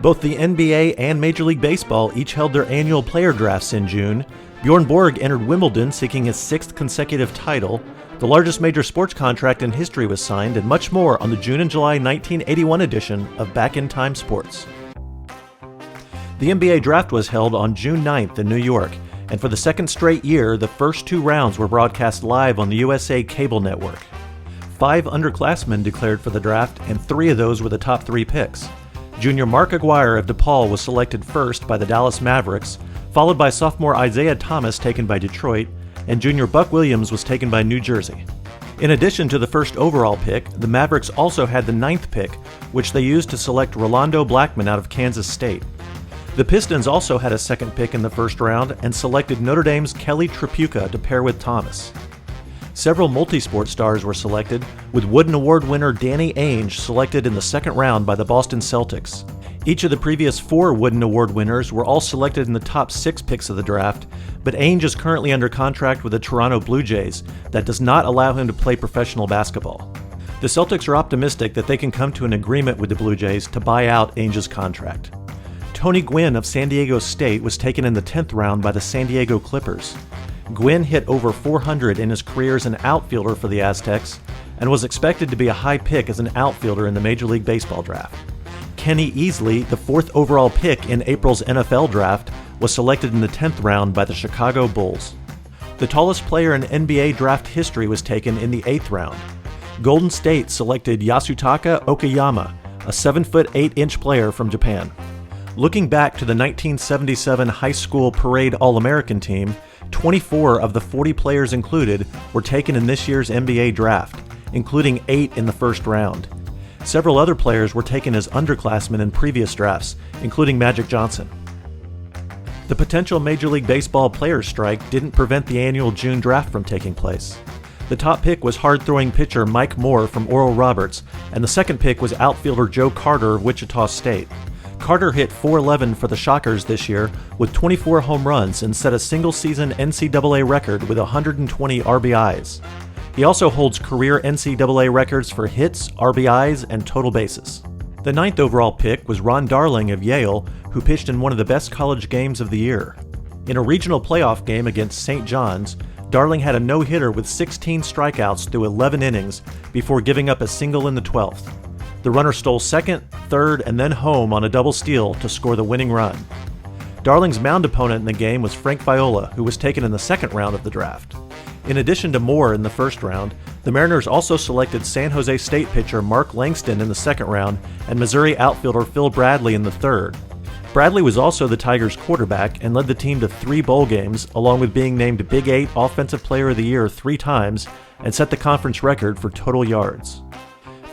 Both the NBA and Major League Baseball each held their annual player drafts in June. Bjorn Borg entered Wimbledon seeking his 6th consecutive title. The largest major sports contract in history was signed, and much more on the June and July 1981 edition of Back in Time Sports. The NBA draft was held on June 9th in New York, and for the second straight year, the first 2 rounds were broadcast live on the USA cable network. 5 underclassmen declared for the draft, and 3 of those were the top 3 picks. Junior McGwire of DePaul was selected first by the Dallas Mavericks, followed by sophomore Isiah Thomas taken by Detroit, and junior Buck Williams was taken by New Jersey. In addition to the first overall pick, the Mavericks also had the 9th pick, which they used to select Rolando Blackman out of Kansas State. The Pistons also had a 2nd pick in the first round and selected Notre Dame's Kelly Tripucka to pair with Thomas. Several multi-sport stars were selected, with Wooden Award winner Danny Ainge selected in the 2nd round by the Boston Celtics. Each of the previous 4 Wooden Award winners were all selected in the top 6 picks of the draft, but Ainge is currently under contract with the Toronto Blue Jays that does not allow him to play professional basketball. The Celtics are optimistic that they can come to an agreement with the Blue Jays to buy out Ainge's contract. Tony Gwynn of San Diego State was taken in the 10th round by the San Diego Clippers. Gwynn hit over 400 in his career as an outfielder for the Aztecs and was expected to be a high pick as an outfielder in the Major League Baseball draft. Kenny Easley, the 4th overall pick in April's NFL draft, was selected in the 10th round by the Chicago Bulls. The tallest player in NBA draft history was taken in the 8th round. Golden State selected Yasutaka Okayama, a 7'8" player from Japan. Looking back to the 1977 high school parade All-American team, 24 of the 40 players included were taken in this year's NBA draft, including 8 in the first round. Several other players were taken as underclassmen in previous drafts, including Magic Johnson. The potential Major League Baseball players' strike didn't prevent the annual June draft from taking place. The top pick was hard-throwing pitcher Mike Moore from Oral Roberts, and the 2nd pick was outfielder Joe Carter of Wichita State. Carter hit .411 for the Shockers this year with 24 home runs and set a single-season NCAA record with 120 RBIs. He also holds career NCAA records for hits, RBIs, and total bases. The 9th overall pick was Ron Darling of Yale, who pitched in one of the best college games of the year. In a regional playoff game against St. John's, Darling had a no-hitter with 16 strikeouts through 11 innings before giving up a single in the 12th. The runner stole 2nd, 3rd, and then home on a double steal to score the winning run. Darling's mound opponent in the game was Frank Viola, who was taken in the 2nd round of the draft. In addition to Moore in the 1st round, the Mariners also selected San Jose State pitcher Mark Langston in the 2nd round and Missouri outfielder Phil Bradley in the 3rd. Bradley was also the Tigers' quarterback and led the team to 3 bowl games, along with being named Big 8 Offensive Player of the Year 3 times and set the conference record for total yards.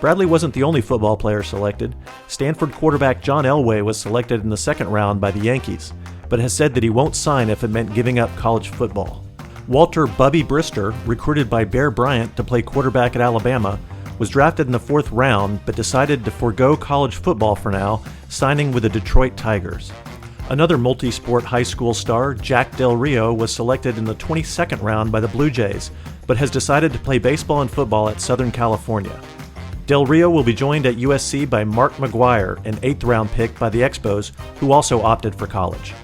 Bradley wasn't the only football player selected. Stanford quarterback John Elway was selected in the 2nd round by the Yankees, but has said that he won't sign if it meant giving up college football. Walter Bubby Brister, recruited by Bear Bryant to play quarterback at Alabama, was drafted in the 4th round but decided to forego college football for now, signing with the Detroit Tigers. Another multi-sport high school star, Jack Del Rio, was selected in the 22nd round by the Blue Jays, but has decided to play baseball and football at Southern California. Del Rio will be joined at USC by Mark McGwire, an 8th round pick by the Expos, who also opted for college.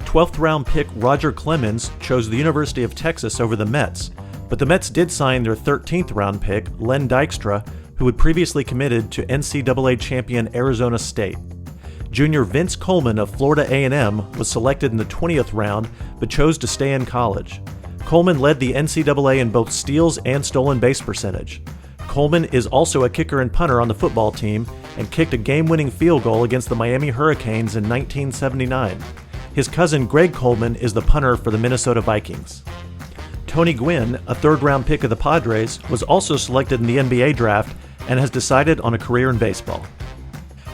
12th round pick Roger Clemens chose the University of Texas over the Mets, but the Mets did sign their 13th round pick, Len Dykstra, who had previously committed to NCAA champion Arizona State. Junior Vince Coleman of Florida A&M was selected in the 20th round, but chose to stay in college. Coleman led the NCAA in both steals and stolen base percentage. Coleman is also a kicker and punter on the football team and kicked a game-winning field goal against the Miami Hurricanes in 1979. His cousin Greg Coleman is the punter for the Minnesota Vikings. Tony Gwynn, a 3rd round pick of the Padres, was also selected in the NBA draft and has decided on a career in baseball.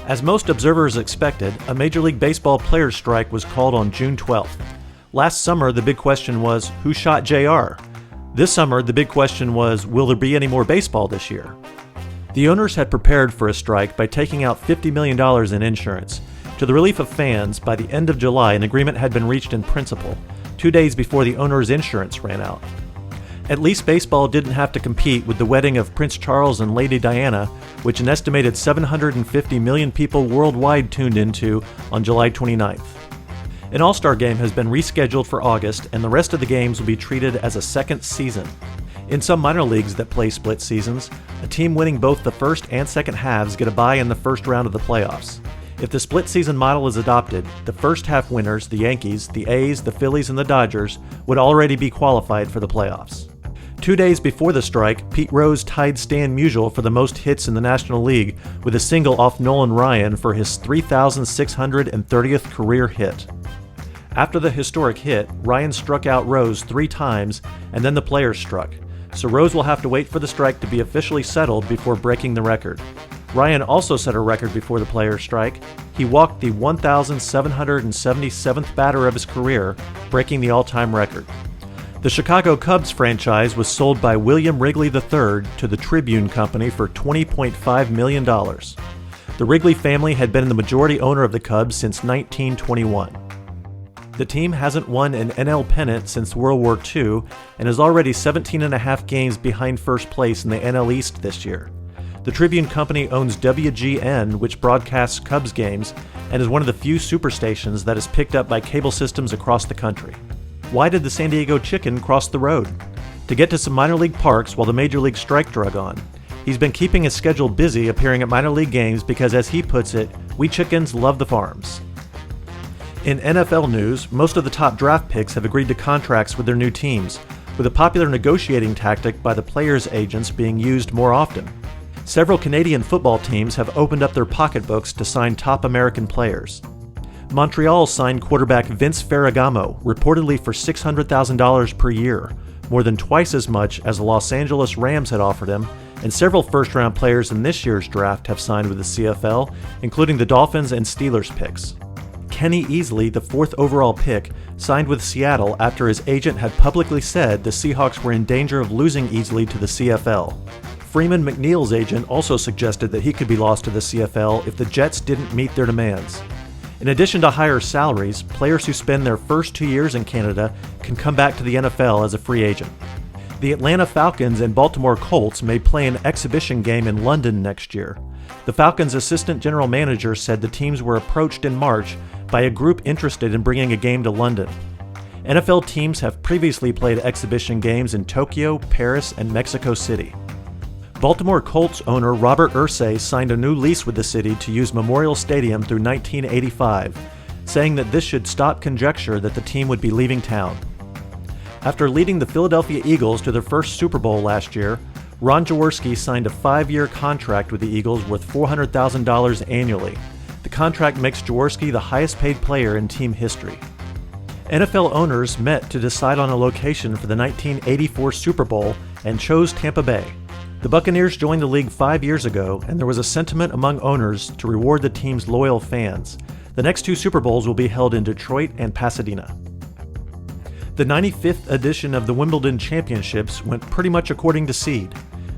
As most observers expected, a Major League Baseball players' strike was called on June 12th. Last summer, the big question was, who shot JR? This summer, the big question was, will there be any more baseball this year? The owners had prepared for a strike by taking out $50 million in insurance. To the relief of fans, by the end of July, an agreement had been reached in principle, 2 days before the owner's insurance ran out. At least baseball didn't have to compete with the wedding of Prince Charles and Lady Diana, which an estimated 750 million people worldwide tuned into on July 29th. An All-Star game has been rescheduled for August, and the rest of the games will be treated as a second season. In some minor leagues that play split seasons, a team winning both the first and second halves get a bye in the first round of the playoffs. If the split season model is adopted, the first half winners, the Yankees, the A's, the Phillies, and the Dodgers, would already be qualified for the playoffs. 2 days before the strike, Pete Rose tied Stan Musial for the most hits in the National League with a single off Nolan Ryan for his 3,630th career hit. After the historic hit, Ryan struck out Rose 3 times, and then the players struck, so Rose will have to wait for the strike to be officially settled before breaking the record. Ryan also set a record before the players' strike. He walked the 1,777th batter of his career, breaking the all-time record. The Chicago Cubs franchise was sold by William Wrigley III to the Tribune Company for $20.5 million. The Wrigley family had been the majority owner of the Cubs since 1921. The team hasn't won an NL pennant since World War II and is already 17.5 games behind first place in the NL East this year. The Tribune Company owns WGN, which broadcasts Cubs games, and is one of the few superstations that is picked up by cable systems across the country. Why did the San Diego Chicken cross the road? To get to some minor league parks while the major league strike drug on. He's been keeping his schedule busy appearing at minor league games because, as he puts it, we chickens love the farms. In NFL news, most of the top draft picks have agreed to contracts with their new teams, with a popular negotiating tactic by the players' agents being used more often. Several Canadian football teams have opened up their pocketbooks to sign top American players. Montreal signed quarterback Vince Ferragamo, reportedly for $600,000 per year, more than twice as much as the Los Angeles Rams had offered him, and several first-round players in this year's draft have signed with the CFL, including the Dolphins and Steelers picks. Kenny Easley, the 4th overall pick, signed with Seattle after his agent had publicly said the Seahawks were in danger of losing Easley to the CFL. Freeman McNeil's agent also suggested that he could be lost to the CFL if the Jets didn't meet their demands. In addition to higher salaries, players who spend their first 2 years in Canada can come back to the NFL as a free agent. The Atlanta Falcons and Baltimore Colts may play an exhibition game in London next year. The Falcons' assistant general manager said the teams were approached in March by a group interested in bringing a game to London. NFL teams have previously played exhibition games in Tokyo, Paris, and Mexico City. Baltimore Colts owner Robert Irsay signed a new lease with the city to use Memorial Stadium through 1985, saying that this should stop conjecture that the team would be leaving town. After leading the Philadelphia Eagles to their first Super Bowl last year, Ron Jaworski signed a 5-year contract with the Eagles worth $400,000 annually. The contract makes Jaworski the highest-paid player in team history. NFL owners met to decide on a location for the 1984 Super Bowl and chose Tampa Bay. The Buccaneers joined the league 5 years ago, and there was a sentiment among owners to reward the team's loyal fans. The next 2 Super Bowls will be held in Detroit and Pasadena. The 95th edition of the Wimbledon Championships went pretty much according to seed.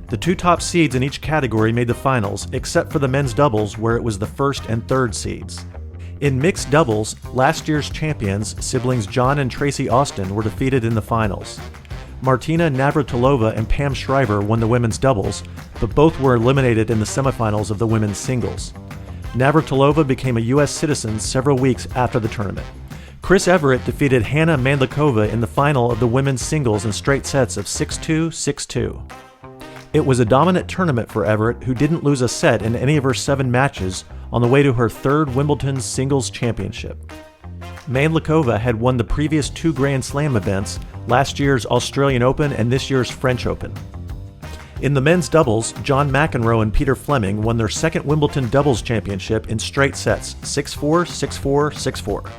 The 2 top seeds in each category made the finals, except for the men's doubles, where it was the 1st and 3rd seeds. In mixed doubles, last year's champions, siblings John and Tracy Austin, were defeated in the finals. Martina Navratilova and Pam Shriver won the women's doubles, but both were eliminated in the semifinals of the women's singles. Navratilova became a U.S. citizen several weeks after the tournament. Chris Everett defeated Hannah Mandlikova in the final of the women's singles in straight sets of 6-2, 6-2. It was a dominant tournament for Everett, who didn't lose a set in any of her 7 matches on the way to her 3rd Wimbledon singles championship. Mandlikova had won the previous 2 Grand Slam events, last year's Australian Open and this year's French Open. In the men's doubles, John McEnroe and Peter Fleming won their 2nd Wimbledon doubles championship in straight sets, 6-4, 6-4, 6-4.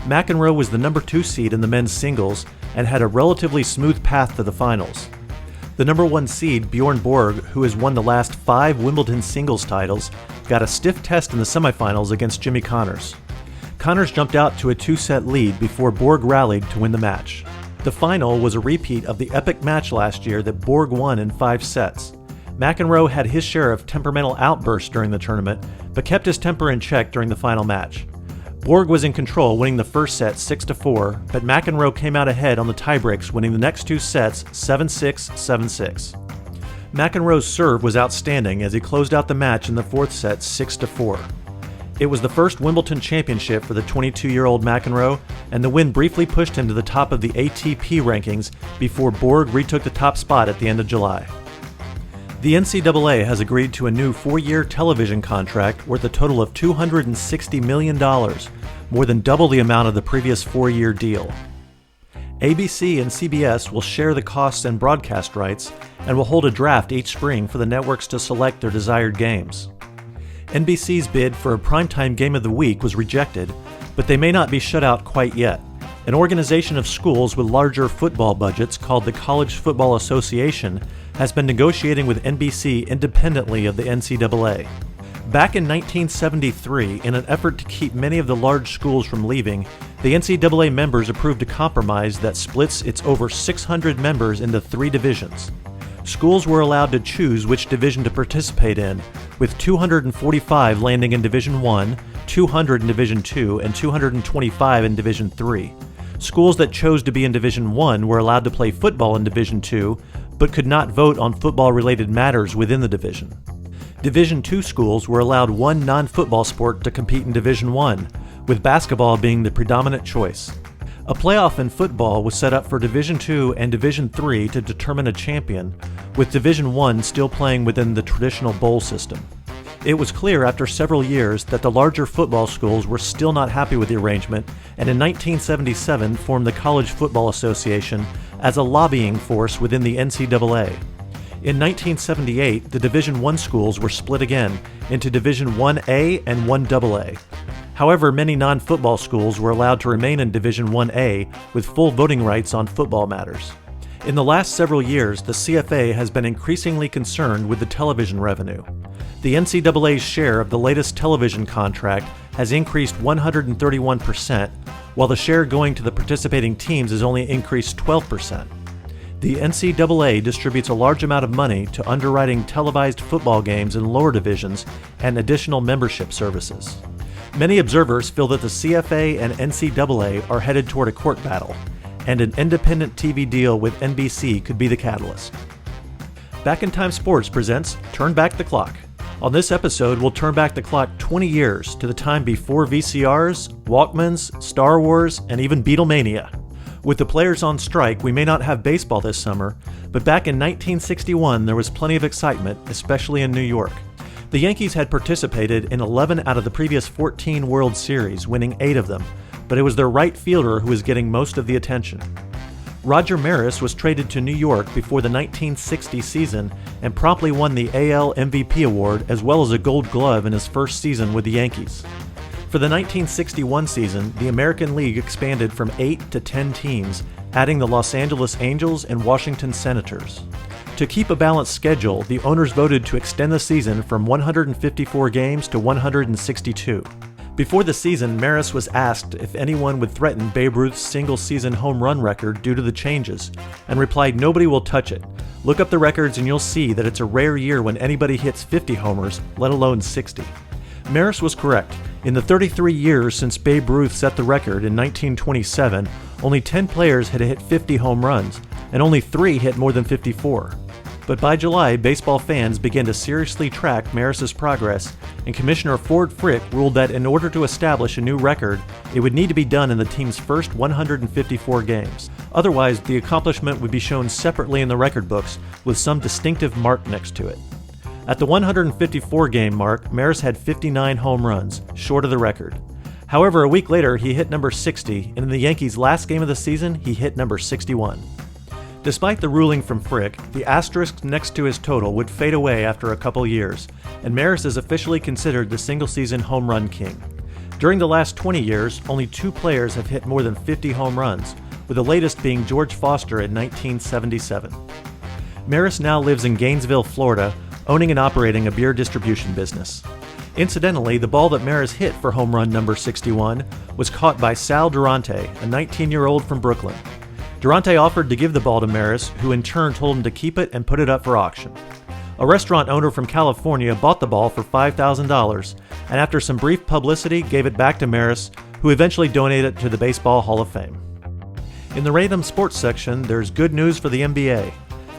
McEnroe was the number 2 seed in the men's singles and had a relatively smooth path to the finals. The number 1 seed, Bjorn Borg, who has won the last 5 Wimbledon singles titles, got a stiff test in the semifinals against Jimmy Connors. Connors jumped out to a 2-set lead before Borg rallied to win the match. The final was a repeat of the epic match last year that Borg won in 5 sets. McEnroe had his share of temperamental outbursts during the tournament, but kept his temper in check during the final match. Borg was in control, winning the first set 6-4, but McEnroe came out ahead on the tiebreaks, winning the next two sets 7-6, 7-6. McEnroe's serve was outstanding as he closed out the match in the fourth set 6-4. It was the first Wimbledon championship for the 22-year-old McEnroe, and the win briefly pushed him to the top of the ATP rankings before Borg retook the top spot at the end of July. The NCAA has agreed to a new 4-year television contract worth a total of $260 million, more than double the amount of the previous 4-year deal. ABC and CBS will share the costs and broadcast rights and will hold a draft each spring for the networks to select their desired games. NBC's bid for a primetime game of the week was rejected, but they may not be shut out quite yet. An organization of schools with larger football budgets called the College Football Association has been negotiating with NBC independently of the NCAA. Back in 1973, in an effort to keep many of the large schools from leaving, the NCAA members approved a compromise that splits its over 600 members into 3 divisions. Schools were allowed to choose which division to participate in, with 245 landing in Division I, 200 in Division II, and 225 in Division III. Schools that chose to be in Division I were allowed to play football in Division II, but could not vote on football-related matters within the division. Division II schools were allowed one non-football sport to compete in Division I, with basketball being the predominant choice. A playoff in football was set up for Division II and Division III to determine a champion, with Division I still playing within the traditional bowl system. It was clear after several years that the larger football schools were still not happy with the arrangement, and in 1977 formed the College Football Association as a lobbying force within the NCAA. In 1978, the Division I schools were split again into Division 1A and 1AA. However, many non-football schools were allowed to remain in Division 1A with full voting rights on football matters. In the last several years, the CFA has been increasingly concerned with the television revenue. The NCAA's share of the latest television contract has increased 131%, while the share going to the participating teams has only increased 12%. The NCAA distributes a large amount of money to underwriting televised football games in lower divisions and additional membership services. Many observers feel that the CFA and NCAA are headed toward a court battle, and an independent TV deal with NBC could be the catalyst. Back in Time Sports presents Turn Back the Clock. On this episode, we'll turn back the clock 20 years to the time before VCRs, Walkmans, Star Wars, and even Beatlemania. With the players on strike, we may not have baseball this summer, but back in 1961 there was plenty of excitement, especially in New York. The Yankees had participated in 11 out of the previous 14 World Series, winning 8 of them, but it was their right fielder who was getting most of the attention. Roger Maris was traded to New York before the 1960 season and promptly won the AL MVP award as well as a Gold Glove in his first season with the Yankees. For the 1961 season, the American League expanded from 8 to 10 teams, adding the Los Angeles Angels and Washington Senators. To keep a balanced schedule, the owners voted to extend the season from 154 games to 162. Before the season, Maris was asked if anyone would threaten Babe Ruth's single-season home run record due to the changes, and replied, "Nobody will touch it. Look up the records and you'll see that it's a rare year when anybody hits 50 homers, let alone 60. Maris was correct. In the 33 years since Babe Ruth set the record in 1927, only 10 players had hit 50 home runs, and only 3 hit more than 54. But by July, baseball fans began to seriously track Maris's progress, and Commissioner Ford Frick ruled that in order to establish a new record, it would need to be done in the team's first 154 games. Otherwise, the accomplishment would be shown separately in the record books with some distinctive mark next to it. At the 154-game mark, Maris had 59 home runs, short of the record. However, a week later, he hit number 60, and in the Yankees' last game of the season, he hit number 61. Despite the ruling from Frick, the asterisk next to his total would fade away after a couple years, and Maris is officially considered the single-season home run king. During the last 20 years, only 2 players have hit more than 50 home runs, with the latest being George Foster in 1977. Maris now lives in Gainesville, Florida, owning and operating a beer distribution business. Incidentally, the ball that Maris hit for home run number 61 was caught by Sal Durante, a 19-year-old from Brooklyn. Durante offered to give the ball to Maris, who in turn told him to keep it and put it up for auction. A restaurant owner from California bought the ball for $5,000, and after some brief publicity gave it back to Maris, who eventually donated it to the Baseball Hall of Fame. In the random sports section, there's good news for the NBA.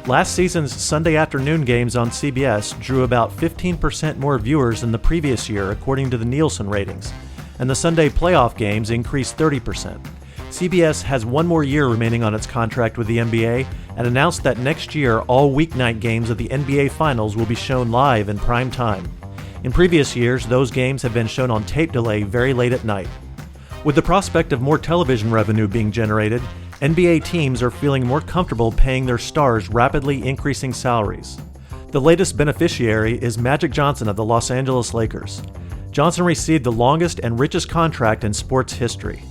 Last season's Sunday afternoon games on CBS drew about 15% more viewers than the previous year, according to the Nielsen ratings, and the Sunday playoff games increased 30%. CBS has one more year remaining on its contract with the NBA and announced that next year all weeknight games of the NBA Finals will be shown live in prime time. In previous years, those games have been shown on tape delay very late at night. With the prospect of more television revenue being generated, NBA teams are feeling more comfortable paying their stars rapidly increasing salaries. The latest beneficiary is Magic Johnson of the Los Angeles Lakers. Johnson received the longest and richest contract in sports history.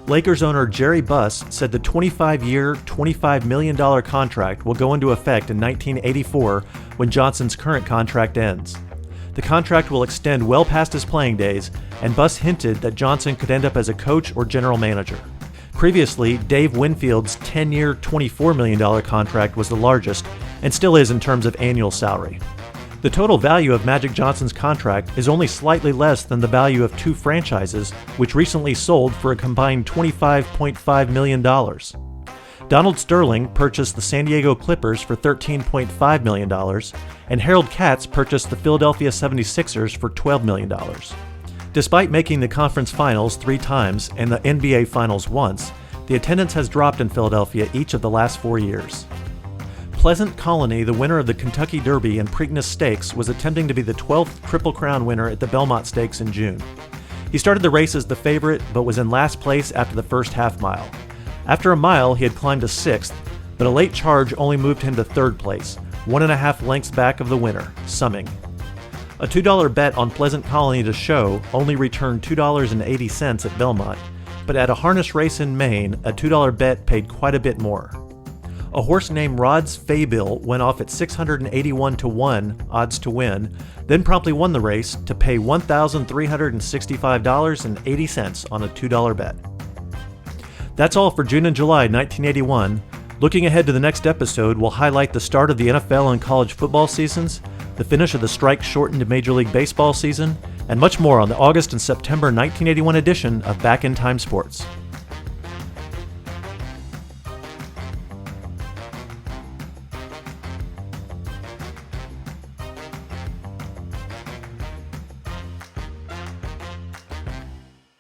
Lakers owner Jerry Buss said the 25-year, $25 million contract will go into effect in 1984 when Johnson's current contract ends. The contract will extend well past his playing days, and Buss hinted that Johnson could end up as a coach or general manager. Previously, Dave Winfield's 10-year, $24 million contract was the largest, and still is in terms of annual salary. The total value of Magic Johnson's contract is only slightly less than the value of two franchises, which recently sold for a combined $25.5 million. Donald Sterling purchased the San Diego Clippers for $13.5 million, and Harold Katz purchased the Philadelphia 76ers for $12 million. Despite making the conference finals 3 times and the NBA finals once, the attendance has dropped in Philadelphia each of the last 4 years. Pleasant Colony, the winner of the Kentucky Derby and Preakness Stakes, was attempting to be the 12th Triple Crown winner at the Belmont Stakes in June. He started the race as the favorite, but was in last place after the first half mile. After a mile, he had climbed to 6th, but a late charge only moved him to 3rd place, 1.5 lengths back of the winner, Summing. A $2 bet on Pleasant Colony to show only returned $2.80 at Belmont, but at a harness race in Maine, a $2 bet paid quite a bit more. A horse named Rod's Faybill went off at 681 to 1 odds to win, then promptly won the race to pay $1,365.80 on a $2 bet. That's all for June and July 1981. Looking ahead to the next episode, we'll highlight the start of the NFL and college football seasons, the finish of the strike-shortened Major League Baseball season, and much more on the August and September 1981 edition of Back in Time Sports.